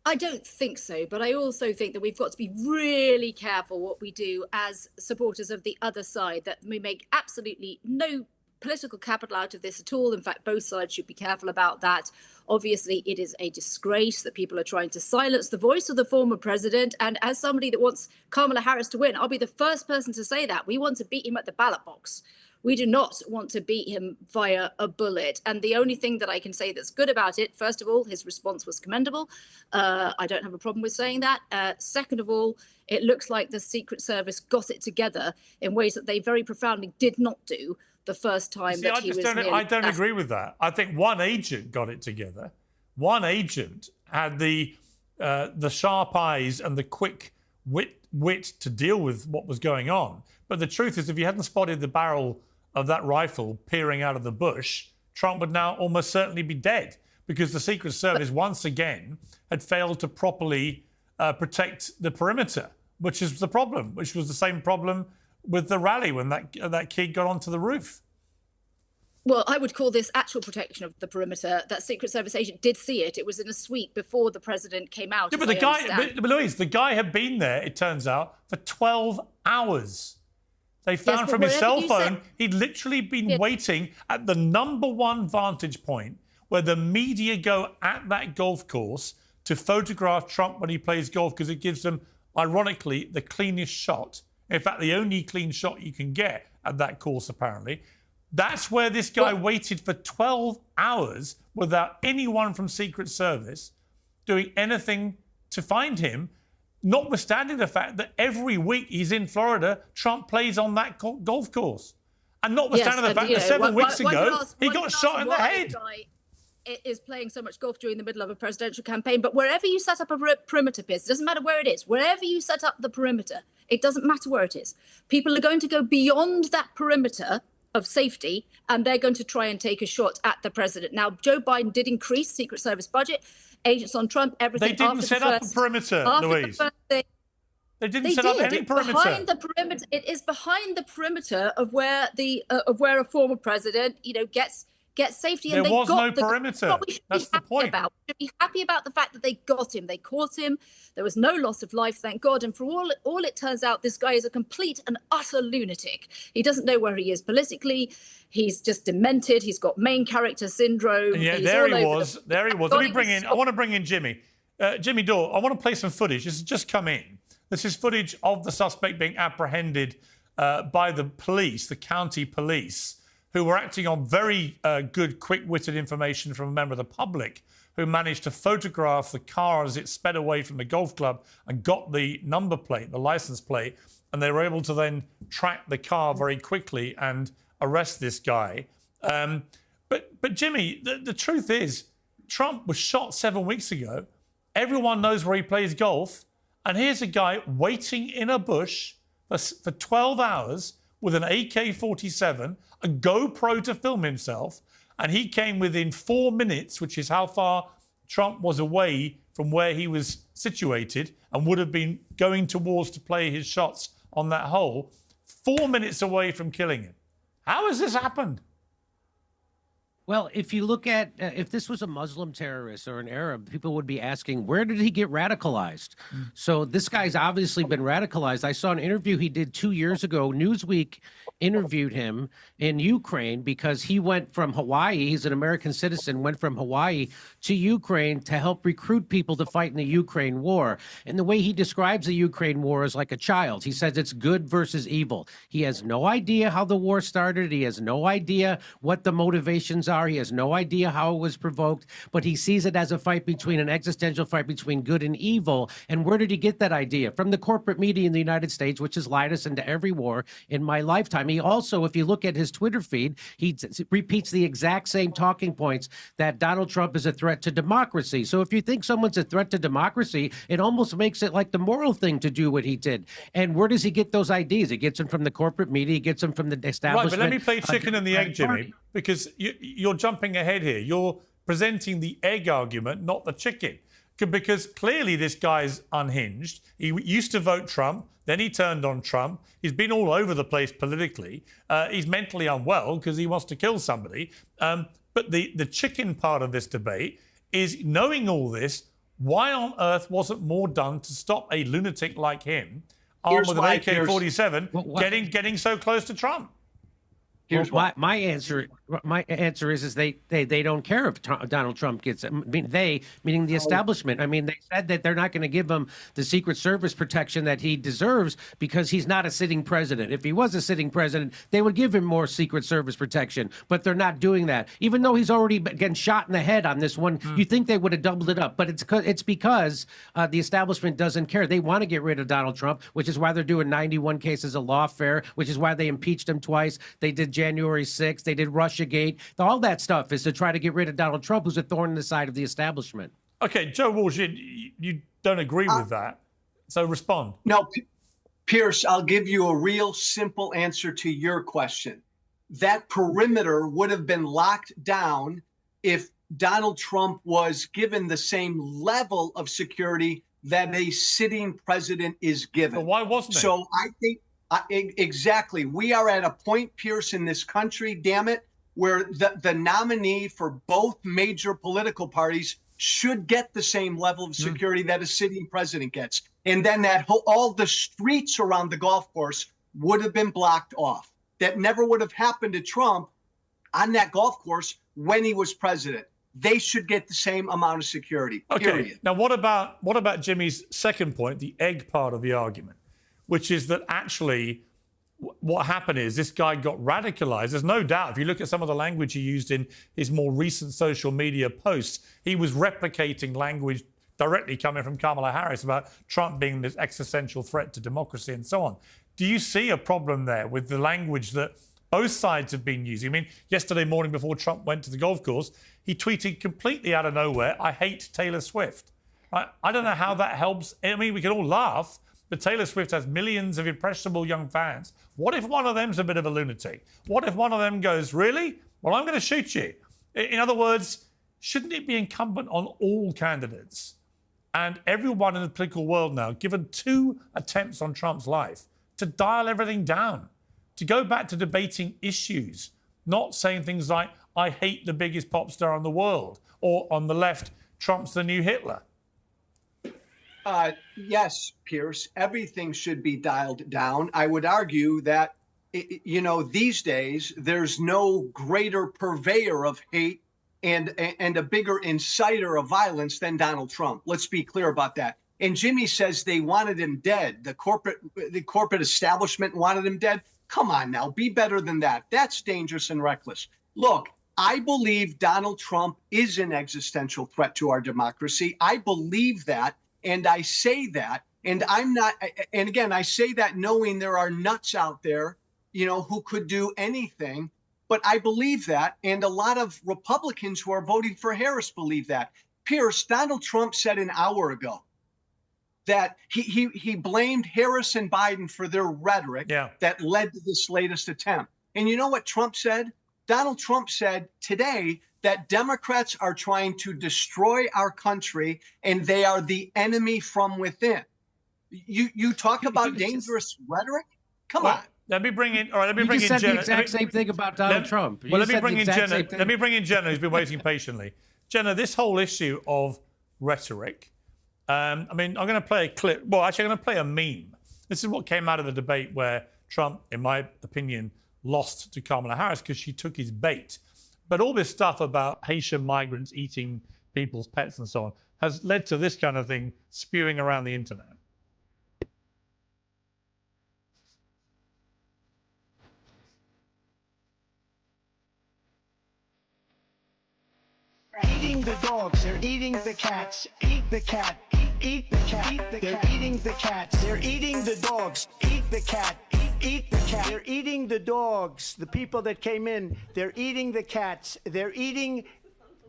I don't think so, but I also think that we've got to be really careful what we do as supporters of the other side, that we make absolutely no political capital out of this at all. In fact, both sides should be careful about that. Obviously, it is a disgrace that people are trying to silence the voice of the former president. And as somebody that wants Kamala Harris to win, I'll be the first person to say that. We want to beat him at the ballot box. We do not want to beat him via a bullet. And the only thing that I can say that's good about it, first of all, his response was commendable. I don't have a problem with saying that. Second of all, it looks like the Secret Service got it together in ways that they very profoundly did not do the first time that he was I don't agree with that. I think one agent got it together. One agent had the sharp eyes and the quick wit to deal with what was going on. But the truth is, if you hadn't spotted the barrel of that rifle peering out of the bush, Trump would now almost certainly be dead, because the Secret Service once again had failed to properly protect the perimeter, which is the problem, which was the same problem with the rally when that kid got onto the roof. Well, I would call this actual protection of the perimeter. That Secret Service agent did see it. It was in a suite before the president came out. Yeah, but Louise, the guy had been there, it turns out, for 12 hours. They found from his cell phone, he'd literally been waiting at the #1 vantage point where the media go at that golf course to photograph Trump when he plays golf, because it gives them, ironically, the cleanest shot. In fact, the only clean shot you can get at that course, apparently. That's where this guy waited for 12 hours without anyone from Secret Service doing anything to find him, notwithstanding the fact that every week he's in Florida, Trump plays on that golf course. And notwithstanding the fact that 7 weeks ago, he got shot in the head. Is playing so much golf during the middle of a presidential campaign. But wherever you set up a perimeter, Piers, it doesn't matter where it is, wherever you set up the perimeter, it doesn't matter where it is. People are going to go beyond that perimeter of safety, and they're going to try and take a shot at the president. Now, Joe Biden did increase Secret Service budget, agents on Trump, everything. They didn't set up a perimeter, Louise. They didn't set up any perimeter. Behind the perimeter, it is behind the perimeter of where a former president, gets safety. There was no perimeter. That's the point. We should be happy about the fact that they got him. They caught him. There was no loss of life, thank God. And for all it turns out, this guy is a complete and utter lunatic. He doesn't know where he is politically. He's just demented. He's got main character syndrome. Yeah, there he was. There he was. I want to bring in Jimmy. Jimmy Dore, I want to play some footage. This has just come in. This is footage of the suspect being apprehended by the police, the county police, who were acting on very good, quick-witted information from a member of the public who managed to photograph the car as it sped away from the golf club and got the number plate, the license plate, and they were able to then track the car very quickly and arrest this guy. But Jimmy, the truth is, Trump was shot 7 weeks ago. Everyone knows where he plays golf. And here's a guy waiting in a bush for 12 hours with an AK-47, a GoPro to film himself, and he came within 4 minutes, which is how far Trump was away from where he was situated and would have been going towards to play his shots on that hole, 4 minutes away from killing him. How has this happened? Well, if you look at, if this was a Muslim terrorist or an Arab, people would be asking, where did he get radicalized? So this guy's obviously been radicalized. I saw an interview he did 2 years ago. Newsweek interviewed him in Ukraine because he went from Hawaii, he's an American citizen, went from Hawaii to Ukraine to help recruit people to fight in the Ukraine war. And the way he describes the Ukraine war is like a child. He says it's good versus evil. He has no idea how the war started. He has no idea what the motivations are. He has no idea how it was provoked, but he sees it as a fight between an existential fight between good and evil. And where did he get that idea? From the corporate media in the United States, which has lied us into every war in my lifetime. He also, if you look at his Twitter feed, he repeats the exact same talking points that Donald Trump is a threat to democracy. So if you think someone's a threat to democracy, it almost makes it like the moral thing to do what he did. And where does he get those ideas? He gets them from the corporate media. He gets them from the establishment. Right, but let me play chicken and the egg, Jimmy, because you're jumping ahead here. You're presenting the egg argument, not the chicken. Because clearly this guy's unhinged. He used to vote Trump, then he turned on Trump. He's been all over the place politically. He's mentally unwell because he wants to kill somebody. But the chicken part of this debate is, knowing all this, Why on earth wasn't more done to stop a lunatic like him, armed Here's with an why, AK-47, getting so close to Trump? Well, my answer is they don't care if Donald Trump gets it. I mean, they, meaning the establishment. I mean, they said that they're not going to give him the Secret Service protection that he deserves because he's not a sitting president. If he was a sitting president, they would give him more Secret Service protection, but they're not doing that. Even though he's already getting shot in the head on this one, you think they would have doubled it up, but it's because the establishment doesn't care. They want to get rid of Donald Trump, which is why they're doing 91 cases of lawfare, which is why they impeached him twice. They did January 6th. They did Russiagate. All that stuff is to try to get rid of Donald Trump, who's a thorn in the side of the establishment. Okay, Joe Walsh, you don't agree with that. So respond. No, Pierce, I'll give you a real simple answer to your question. That perimeter would have been locked down if Donald Trump was given the same level of security that a sitting president is given. But why wasn't it? So I think exactly. We are at a point, Pierce, in this country, damn it, where the nominee for both major political parties should get the same level of security that a sitting president gets. And then all the streets around the golf course would have been blocked off. That never would have happened to Trump on that golf course when he was president. They should get the same amount of security. Okay. Period. Now, what about Jimmy's second point, the egg part of the argument, which is that actually what happened is this guy got radicalized. There's no doubt, if you look at some of the language he used in his more recent social media posts, he was replicating language directly coming from Kamala Harris about Trump being this existential threat to democracy and so on. Do you see a problem there with the language that both sides have been using? I mean, yesterday morning before Trump went to the golf course, he tweeted completely out of nowhere, "I hate Taylor Swift." Right? I don't know how that helps. I mean, we can all laugh, but Taylor Swift has millions of impressionable young fans. What if one of them's a bit of a lunatic? What if one of them goes, "Really? Well, I'm going to shoot you"? In other words, shouldn't it be incumbent on all candidates and everyone in the political world now, given 2 attempts on Trump's life, to dial everything down, to go back to debating issues, not saying things like, "I hate the biggest pop star in the world," or on the left, "Trump's the new Hitler"? Yes, Pierce, everything should be dialed down. I would argue that, these days, there's no greater purveyor of hate and a bigger inciter of violence than Donald Trump. Let's be clear about that. And Jimmy says they wanted him dead. The corporate establishment wanted him dead. Come on now, be better than that. That's dangerous and reckless. Look, I believe Donald Trump is an existential threat to our democracy. I believe that. And I say that, and again, I say that knowing there are nuts out there, who could do anything, but I believe that. And a lot of Republicans who are voting for Harris believe that. Pierce, Donald Trump said an hour ago that he blamed Harris and Biden for their rhetoric that led to this latest attempt. And you know what Trump said? Donald Trump said today that Democrats are trying to destroy our country and they are the enemy from within. You talk about dangerous rhetoric? Come on. Let me bring in. All right, let me bring in Jenna. Jenna. The exact same thing about Donald Trump. Let me bring in Jenna. Let me bring in Jenna, who's been waiting patiently. Jenna, this whole issue of rhetoric. I'm going to play a clip. Well, actually, I'm going to play a meme. This is what came out of the debate where Trump, in my opinion, lost to Kamala Harris because she took his bait. But all this stuff about Haitian migrants eating people's pets and so on has led to this kind of thing spewing around the internet. Eating the dogs, they're eating the cats. Eat the cat, eat the cat. They're eating the cats, they're eating the dogs. Eat the cat, eat the cat. They're eating the dogs. The people that came in, they're eating the cats. They're eating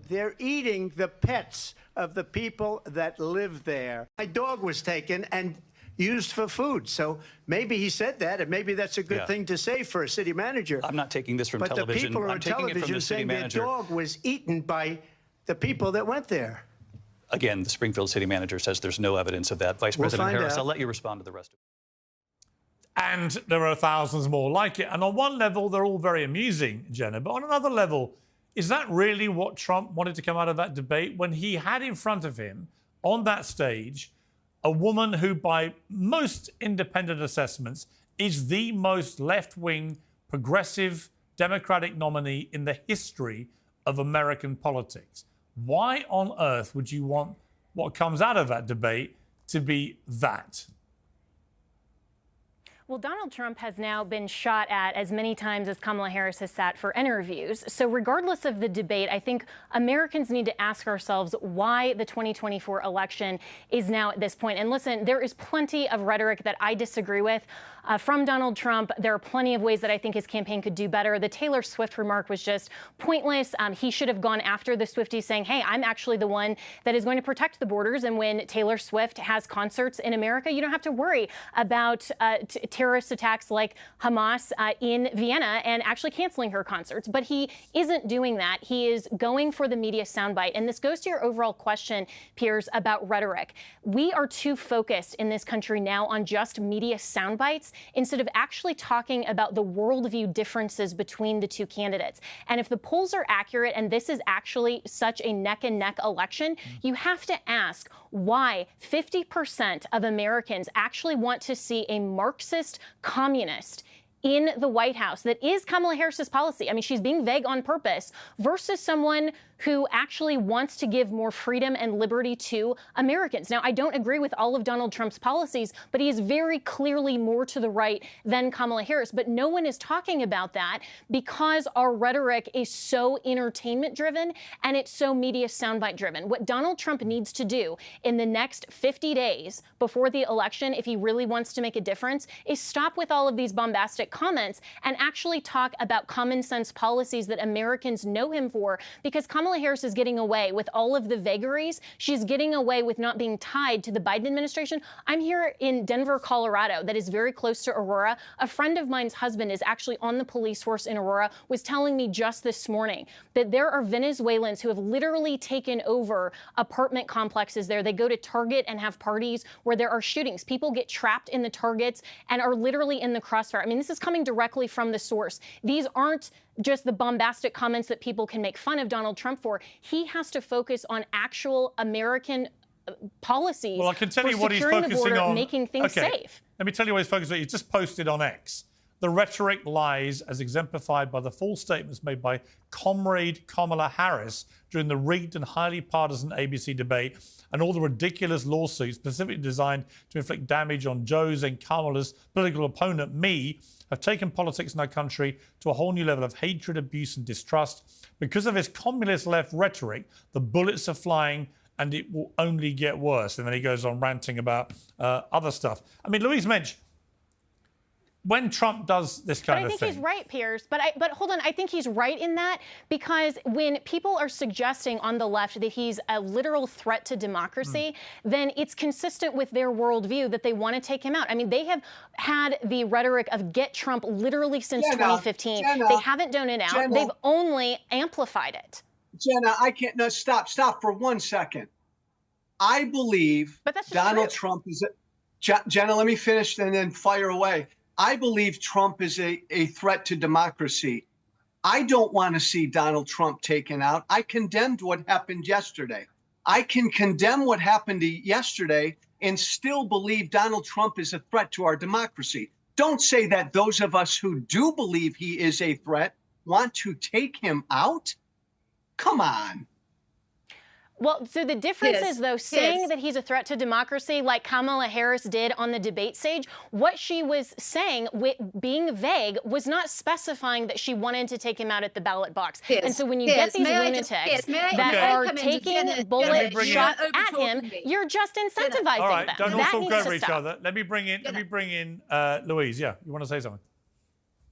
the pets of the people that live there. My dog was taken and used for food. So maybe he said that, and maybe that's a good thing to say for a city manager. I'm not taking this from but television. The people I'm on taking it from television the city saying manager. their dog was eaten by the people that went there. Again, the Springfield city manager says there's no evidence of that. Vice President Harris, I'll let you respond to the rest of it. And there are thousands more like it. And on one level, they're all very amusing, Jenna. But on another level, is that really what Trump wanted to come out of that debate when he had in front of him on that stage a woman who, by most independent assessments, is the most left-wing, progressive, Democratic nominee in the history of American politics. Why on earth would you want what comes out of that debate to be that? Well, Donald Trump has now been shot at as many times as Kamala Harris has sat for interviews. So regardless of the debate, I think Americans need to ask ourselves why the 2024 election is now at this point. And listen, there is plenty of rhetoric that I disagree with from Donald Trump. There are plenty of ways that I think his campaign could do better. The Taylor Swift remark was just pointless. He should have gone after the Swifties saying, hey, I'm actually the one that is going to protect the borders. And when Taylor Swift has concerts in America, you don't have to worry about terrorist attacks like Hamas in Vienna and actually canceling her concerts. But he isn't doing that. He is going for the media soundbite. And this goes to your overall question, Piers, about rhetoric. We are too focused in this country now on just media soundbites instead of actually talking about the worldview differences between the two candidates. And if the polls are accurate and this is actually such a neck-and-neck election, you have to ask why 50% of Americans actually want to see a Marxist communist in the White House that is Kamala Harris's policy. I mean, she's being vague on purpose versus someone who actually wants to give more freedom and liberty to Americans. Now, I don't agree with all of Donald Trump's policies, but he is very clearly more to the right than Kamala Harris. But no one is talking about that because our rhetoric is so entertainment-driven and it's so media soundbite-driven. What Donald Trump needs to do in the next 50 days before the election, if he really wants to make a difference, is stop with all of these bombastic comments and actually talk about common sense policies that Americans know him for, because Kamala Harris is getting away with all of the vagaries. She's getting away with not being tied to the Biden administration. I'm here in Denver, Colorado, that is very close to Aurora. A friend of mine's husband is actually on the police force in Aurora, was telling me just this morning that there are Venezuelans who have literally taken over apartment complexes there. They go to Target and have parties where there are shootings. People get trapped in the Targets and are literally in the crossfire. I mean, this is coming directly from the source. These aren't just the bombastic comments that people can make fun of Donald Trump for. He has to focus on actual American policies. Well, I can tell you what he's focusing focusing on. Making things safe. Let me tell you what he's focusing on. He just posted on X. The rhetoric lies as exemplified by the false statements made by Comrade Kamala Harris during the rigged and highly partisan ABC debate, and all the ridiculous lawsuits specifically designed to inflict damage on Joe's and Kamala's political opponent, me, have taken politics in our country to a whole new level of hatred, abuse, and distrust. Because of his communist left rhetoric, the bullets are flying and it will only get worse. And then he goes on ranting about other stuff. I mean, Louise Mensch, when Trump does this kind of thing... But I think he's right, Piers. But hold on, I think he's right in that, because when people are suggesting on the left that he's a literal threat to democracy, then it's consistent with their worldview that they want to take him out. I mean, they have had the rhetoric of get Trump literally since 2015. They haven't done it out. They've only amplified it. Jenna, I can't... No, stop for 1 second. I believe Donald Trump is... Jenna, let me finish and then fire away. I believe Trump is a threat to democracy. I don't want to see Donald Trump taken out. I condemned what happened yesterday. I can condemn what happened yesterday and still believe Donald Trump is a threat to our democracy. Don't say that those of us who do believe he is a threat want to take him out. Come on. Well, so the difference is, though, saying that he's a threat to democracy like Kamala Harris did on the debate stage, what she was saying, being vague, was not specifying that she wanted to take him out at the ballot box. And so when you get these lunatics that are taking bullet shots at him, you're just incentivizing them. All right, don't all talk over each other. Let me bring in Louise. Yeah, you want to say something?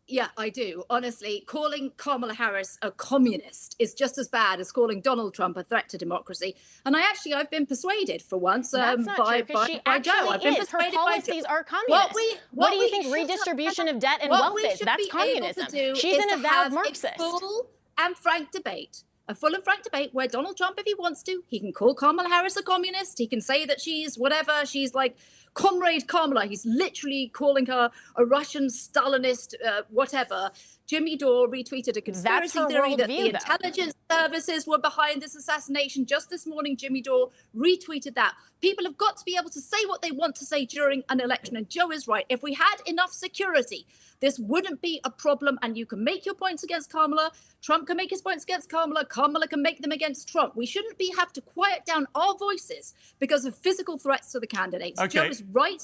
Yeah, I do. Honestly, calling Kamala Harris a communist is just as bad as calling Donald Trump a threat to democracy. And I've been persuaded for once by Joe. I've been persuaded. Her policies are communist. What do you think redistribution of debt and wealth is? That's communism. She's an avowed Marxist. A full and frank debate. A full and frank debate where Donald Trump, if he wants to, he can call Kamala Harris a communist. He can say that she's whatever. She's like Comrade Kamala, he's literally calling her a Russian Stalinist, whatever. Jimmy Dore retweeted a conspiracy theory that the intelligence services were behind this assassination. Just this morning, Jimmy Dore retweeted that. People have got to be able to say what they want to say during an election. And Joe is right. If we had enough security, this wouldn't be a problem. And you can make your points against Kamala. Trump can make his points against Kamala. Kamala can make them against Trump. We shouldn't have to quiet down our voices because of physical threats to the candidates. Okay. Joe is right.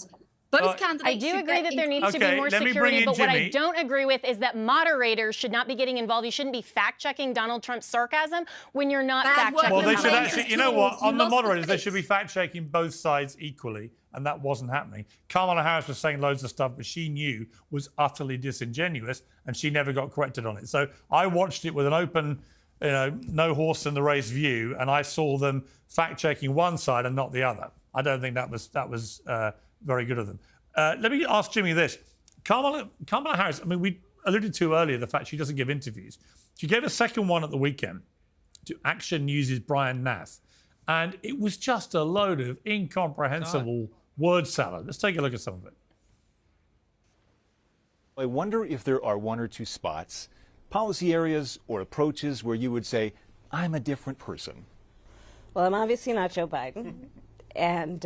Both candidates. I do agree that there needs to be more security, but what I don't agree with is that moderators should not be getting involved. You shouldn't be fact-checking Donald Trump's sarcasm when you're not fact-checking. Well, they should actually, you know what, on the moderators, they should be fact-checking both sides equally, and that wasn't happening. Kamala Harris was saying loads of stuff, but she knew was utterly disingenuous, and she never got corrected on it. So I watched it with an open, no horse in the race view, and I saw them fact-checking one side and not the other. I don't think that was very good of them. Let me ask Jimmy this. Kamala Harris, I mean, we alluded to earlier the fact she doesn't give interviews. She gave a second one at the weekend to Action News' Brian Nath, and it was just a load of incomprehensible word salad. Let's take a look at some of it. I wonder if there are one or two spots, policy areas or approaches where you would say, I'm a different person. Well, I'm obviously not Joe Biden. And,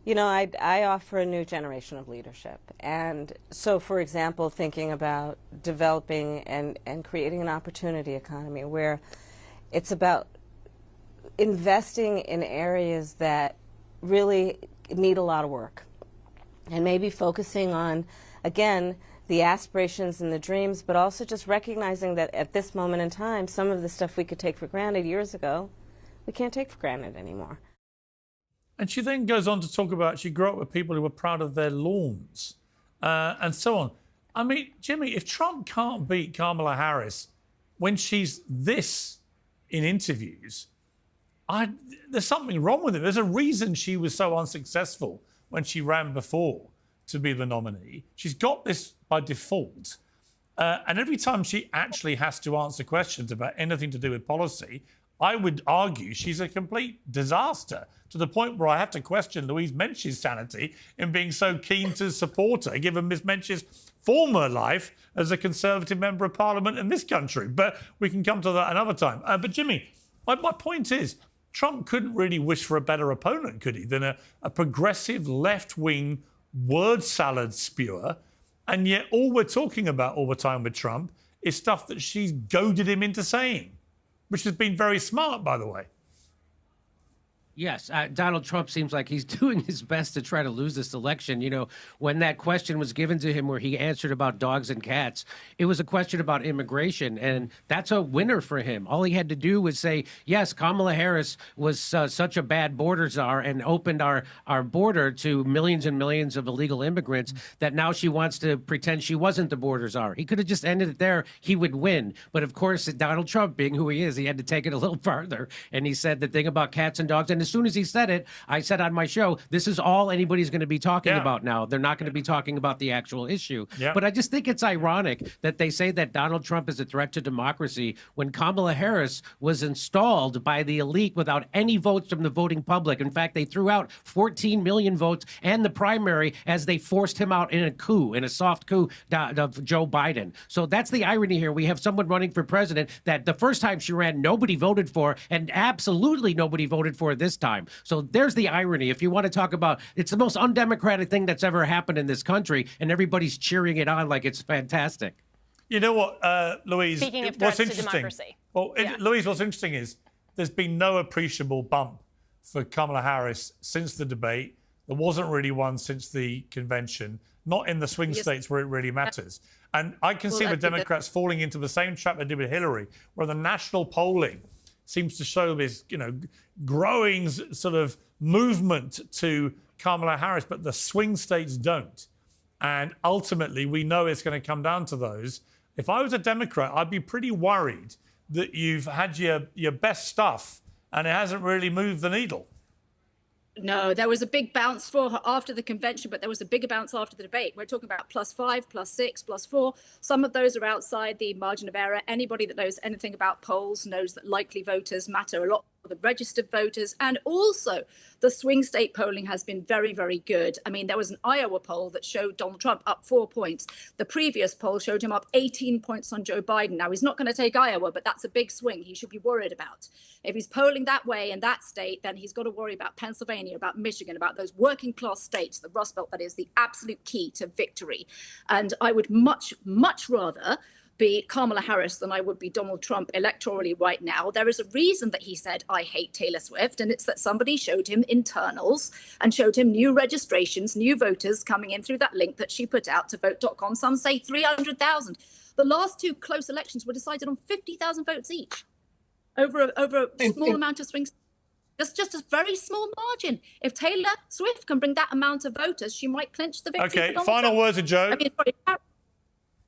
I offer a new generation of leadership. And so, for example, thinking about developing and creating an opportunity economy where it's about investing in areas that really need a lot of work. And maybe focusing on, again, the aspirations and the dreams, but also just recognizing that at this moment in time, some of the stuff we could take for granted years ago, we can't take for granted anymore. And she then goes on to talk about she grew up with people who were proud of their lawns and so on. I mean, Jimmy, if Trump can't beat Kamala Harris when she's this in interviews, there's something wrong with it. There's a reason she was so unsuccessful when she ran before to be the nominee. She's got this by default. And every time she actually has to answer questions about anything to do with policy, I would argue she's a complete disaster, to the point where I have to question Louise Mensch's sanity in being so keen to support her, given Ms. Mensch's former life as a Conservative member of Parliament in this country. But we can come to that another time. But Jimmy, my point is, Trump couldn't really wish for a better opponent, could he, than a progressive left-wing word salad spewer. And yet all we're talking about all the time with Trump is stuff that she's goaded him into saying, which has been very smart, by the way. Yes, Donald Trump seems like he's doing his best to try to lose this election. You know, when that question was given to him where he answered about dogs and cats, it was a question about immigration, and that's a winner for him. All he had to do was say, yes, Kamala Harris was such a bad border czar and opened our border to millions and millions of illegal immigrants that now she wants to pretend she wasn't the border czar. He could have just ended it there. He would win. But of course, Donald Trump, being who he is, he had to take it a little farther. And he said the thing about cats and dogs, and as soon as he said it, I said on my show, this is all anybody's going to be talking about now. They're not going to be talking about the actual issue. But I just think it's ironic that they say that Donald Trump is a threat to democracy when Kamala Harris was installed by the elite without any votes from the voting public. In fact, they threw out 14 million votes and the primary as they forced him out in a coup, in a soft coup of Joe Biden. So that's the irony here. We have someone running for president that the first time she ran, nobody voted for, and absolutely nobody voted for this time. So there's the irony. If you want to talk about, it's the most undemocratic thing that's ever happened in this country, and everybody's cheering it on like it's fantastic. You know what, Louise? Speaking of threats to democracy. Well, Louise, what's interesting is there's been no appreciable bump for Kamala Harris since the debate. There wasn't really one since the convention, not in the swing states where it really matters. And I can see the Democrats falling into the same trap they did with Hillary, where the national polling seems to show this, growing sort of movement to Kamala Harris, but the swing states don't. And ultimately, we know it's going to come down to those. If I was a Democrat, I'd be pretty worried that you've had your best stuff and it hasn't really moved the needle. No, there was a big bounce for her after the convention, but there was a bigger bounce after the debate. We're talking about +5, +6, +4. Some of those are outside the margin of error. Anybody that knows anything about polls knows that likely voters matter a lot the registered voters, and also the swing state polling has been very, very good. I mean, there was an Iowa poll that showed Donald Trump up 4 points. The previous poll showed him up 18 points on Joe Biden. Now, he's not going to take Iowa, but that's a big swing he should be worried about. If he's polling that way in that state, then he's got to worry about Pennsylvania, about Michigan, about those working class states, the Rust Belt, that is the absolute key to victory. And I would much, much rather be Kamala Harris than I would be Donald Trump electorally right now. There is a reason that he said, I hate Taylor Swift, and it's that somebody showed him internals and showed him new registrations, new voters coming in through that link that she put out to vote.com. Some say 300,000. The last two close elections were decided on 50,000 votes each over a small amount of swing. Just a very small margin. If Taylor Swift can bring that amount of voters, she might clinch the victory. Okay, final words of Joe. I mean,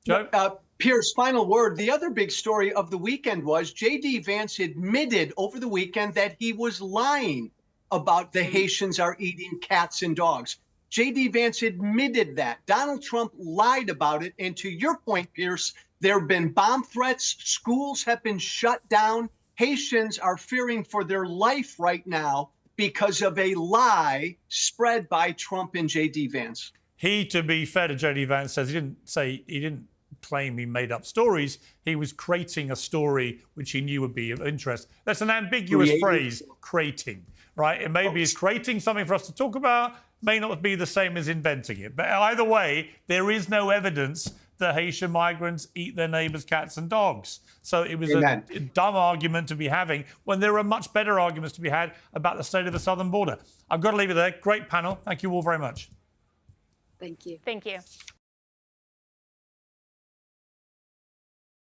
Joe? Pierce, final word. The other big story of the weekend was J.D. Vance admitted over the weekend that he was lying about the Haitians are eating cats and dogs. J.D. Vance admitted that. Donald Trump lied about it. And to your point, Pierce, there have been bomb threats. Schools have been shut down. Haitians are fearing for their life right now because of a lie spread by Trump and J.D. Vance. He, to be fair to J.D. Vance, says he didn't claim he made up stories. He was creating a story which he knew would be of interest. That's an ambiguous phrase, creating, right? It maybe is creating something for us to talk about, may not be the same as inventing it. But either way, there is no evidence that Haitian migrants eat their neighbours' cats and dogs. So it was a dumb argument to be having when there are much better arguments to be had about the state of the southern border. I've got to leave it there. Great panel. Thank you all very much. Thank you. Thank you.